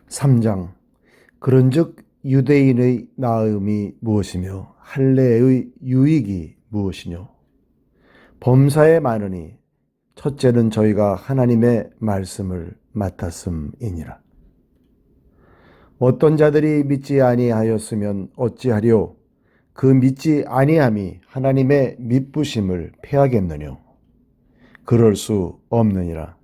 3장. 그런즉 유대인의 나음이 무엇이며 할례의 유익이 무엇이뇨? 범사에 많으니 첫째는 저희가 하나님의 말씀을 맡았음이니라. 어떤 자들이 믿지 아니하였으면 어찌하리요? 그 믿지 아니함이 하나님의 믿부심을 패하겠느뇨? 그럴 수 없느니라.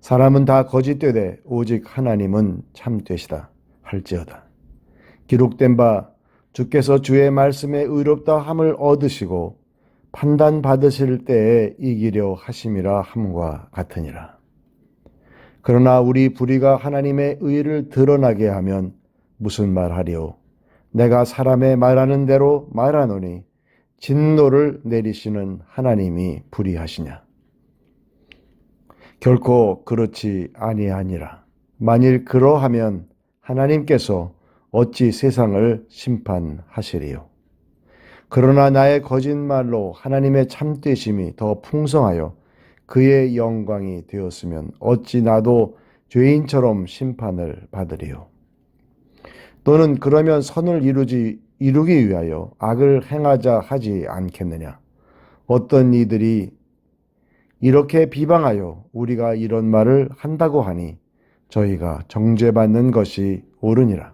사람은 다 거짓되되 오직 하나님은 참되시다 할지어다. 기록된 바 주께서 주의 말씀에 의롭다 함을 얻으시고 판단 받으실 때에 이기려 하심이라 함과 같으니라. 그러나 우리 불의가 하나님의 의를 드러나게 하면 무슨 말하리요? 내가 사람의 말하는 대로 말하노니 진노를 내리시는 하나님이 불의하시냐? 결코 그렇지 아니하니라. 만일 그러하면 하나님께서 어찌 세상을 심판하시리요? 그러나 나의 거짓말로 하나님의 참되심이 더 풍성하여 그의 영광이 되었으면 어찌 나도 죄인처럼 심판을 받으리요? 또는 그러면 선을 이루기 위하여 악을 행하자 하지 않겠느냐? 어떤 이들이 이렇게 비방하여 우리가 이런 말을 한다고 하니 저희가 정죄받는 것이 옳으니라.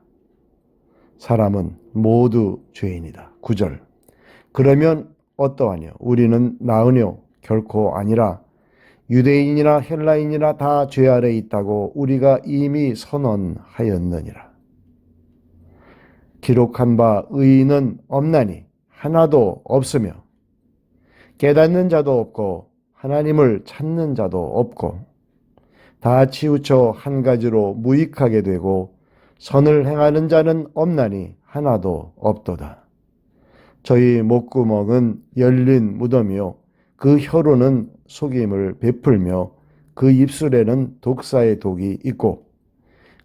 사람은 모두 죄인이다. 9절. 그러면 어떠하뇨? 우리는 나으뇨? 결코 아니라. 유대인이나 헬라인이나 다 죄 아래 있다고 우리가 이미 선언하였느니라. 기록한 바 의인은 없나니 하나도 없으며 깨닫는 자도 없고 하나님을 찾는 자도 없고 다 치우쳐 한 가지로 무익하게 되고 선을 행하는 자는 없나니 하나도 없도다. 저희 목구멍은 열린 무덤이요 그 혀로는 속임을 베풀며 그 입술에는 독사의 독이 있고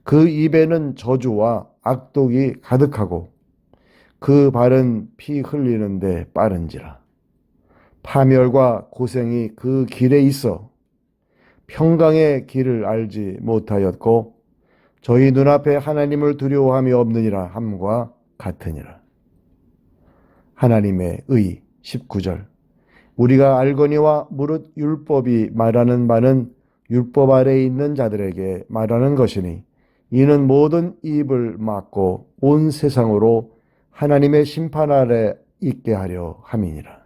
그 입에는 저주와 악독이 가득하고 그 발은 피 흘리는데 빠른지라. 파멸과 고생이 그 길에 있어 평강의 길을 알지 못하였고 저희 눈앞에 하나님을 두려워함이 없느니라 함과 같으니라. 하나님의 의 19절. 우리가 알거니와 무릇 율법이 말하는 바는 율법 아래에 있는 자들에게 말하는 것이니 이는 모든 입을 막고 온 세상으로 하나님의 심판 아래 있게 하려 함이니라.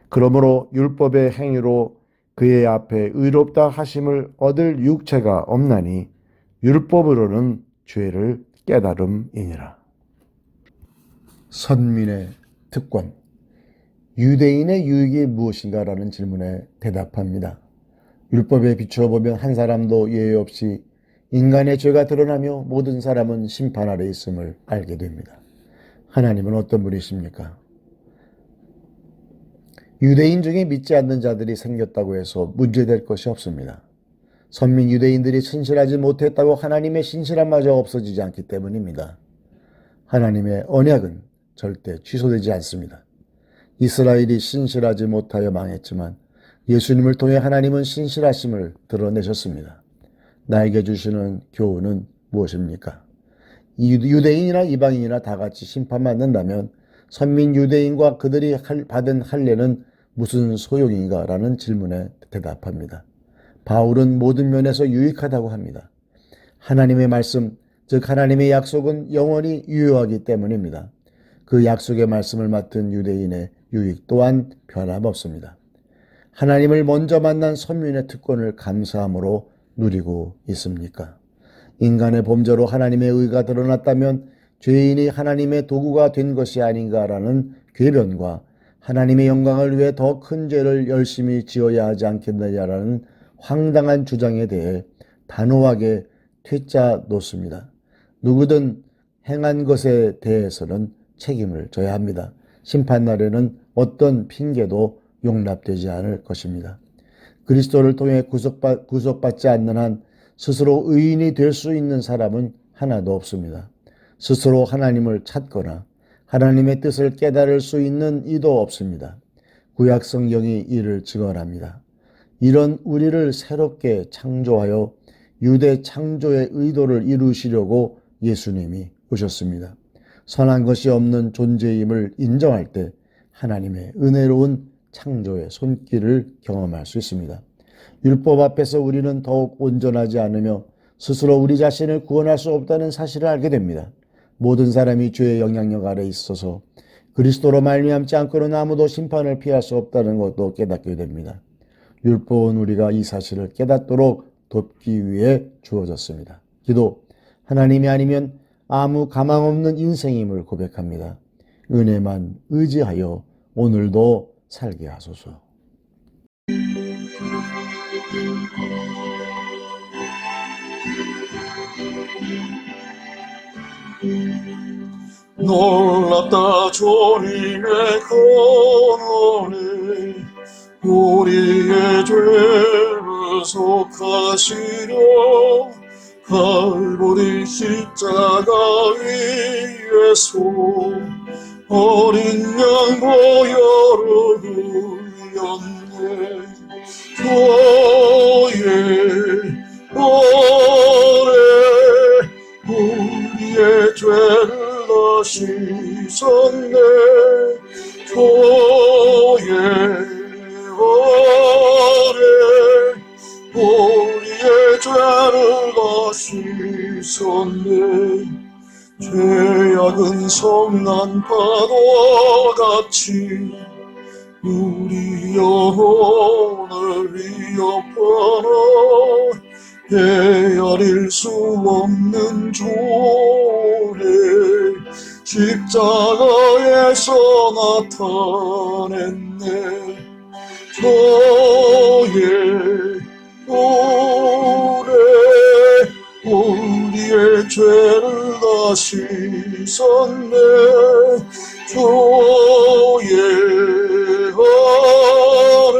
그러므로 율법의 행위로 그의 앞에 의롭다 하심을 얻을 육체가 없나니 율법으로는 죄를 깨달음이니라. 선민의 특권. 유대인의 유익이 무엇인가라는 질문에 대답합니다. 율법에 비추어 보면 한 사람도 예외 없이 인간의 죄가 드러나며 모든 사람은 심판 아래 있음을 알게 됩니다. 하나님은 어떤 분이십니까? 유대인 중에 믿지 않는 자들이 생겼다고 해서 문제될 것이 없습니다. 선민 유대인들이 신실하지 못했다고 하나님의 신실함마저 없어지지 않기 때문입니다. 하나님의 언약은 절대 취소되지 않습니다. 이스라엘이 신실하지 못하여 망했지만 예수님을 통해 하나님은 신실하심을 드러내셨습니다. 나에게 주시는 교훈은 무엇입니까? 유대인이나 이방인이나 다 같이 심판받는다면 선민 유대인과 그들이 받은 할례는 무슨 소용인가? 라는 질문에 대답합니다. 바울은 모든 면에서 유익하다고 합니다. 하나님의 말씀, 즉 하나님의 약속은 영원히 유효하기 때문입니다. 그 약속의 말씀을 맡은 유대인의 유익 또한 변함없습니다. 하나님을 먼저 만난 선민의 특권을 감사함으로 누리고 있습니까? 인간의 범죄로 하나님의 의가 드러났다면 죄인이 하나님의 도구가 된 것이 아닌가라는 궤변과 하나님의 영광을 위해 더 큰 죄를 열심히 지어야 하지 않겠느냐라는 황당한 주장에 대해 단호하게 퇴짜 놓습니다. 누구든 행한 것에 대해서는 책임을 져야 합니다. 심판날에는 어떤 핑계도 용납되지 않을 것입니다. 그리스도를 통해 구속받지 않는 한 스스로 의인이 될 수 있는 사람은 하나도 없습니다. 스스로 하나님을 찾거나 하나님의 뜻을 깨달을 수 있는 이도 없습니다. 구약 성경이 이를 증언합니다. 이런 우리를 새롭게 창조하여 유대 창조의 의도를 이루시려고 예수님이 오셨습니다. 선한 것이 없는 존재임을 인정할 때 하나님의 은혜로운 창조의 손길을 경험할 수 있습니다. 율법 앞에서 우리는 더욱 온전하지 않으며 스스로 우리 자신을 구원할 수 없다는 사실을 알게 됩니다. 모든 사람이 죄의 영향력 아래 있어서 그리스도로 말미암지 않고는 아무도 심판을 피할 수 없다는 것도 깨닫게 됩니다. 율법은 우리가 이 사실을 깨닫도록 돕기 위해 주어졌습니다. 기도, 하나님이 아니면 아무 가망 없는 인생임을 고백합니다. 은혜만 의지하여 오늘도 살게 하소서. 놀랍다 주님의 권원에 우리의 죄를 속하시려 갈보리 십자가 위에서 어린 양 보혈을 흘렸네. 주의 오래 우리의 죄를 다 씻었네. 주의 오래 우리의 죄를 다 씻었네. 죄악은 성난 파도같이 우리 영혼을 위협하나 헤아릴 수 없는 주를 십자가에서 나타냈네. 저의 오래 우리의 죄를 다 씻었네. 주의 아래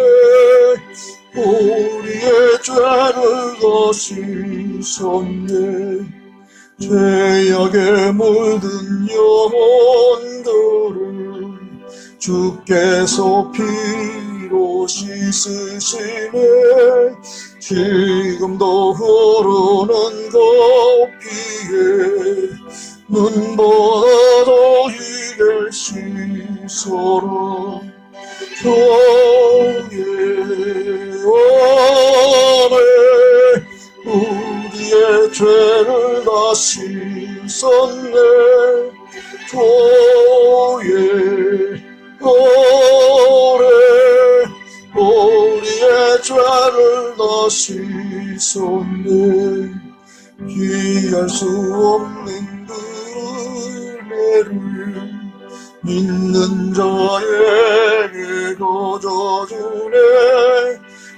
우리의 죄를 다 씻었네. 죄악에 물든 영혼들을 주께서 피로 씻으시네. 지금도 흐르는 커피에 눈보다도 이를 씻어라. 주의 안에 우리의 죄를 다 씻었네. 주의 안에 우리의 죄를 다 씻었네. 피할 수 없는 그 은혜를 믿는 자에게 거저주네.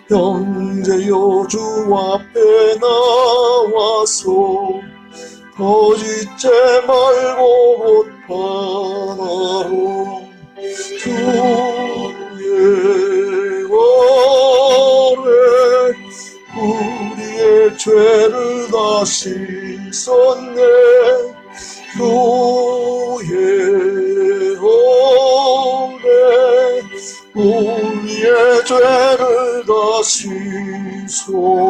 형제여 주 앞에 나와서 거짓죄 말고 곧 받아라. 주의 아래 우리의 죄를 다 씻었네. 주의 아래 우리의 죄를 다 씻었네.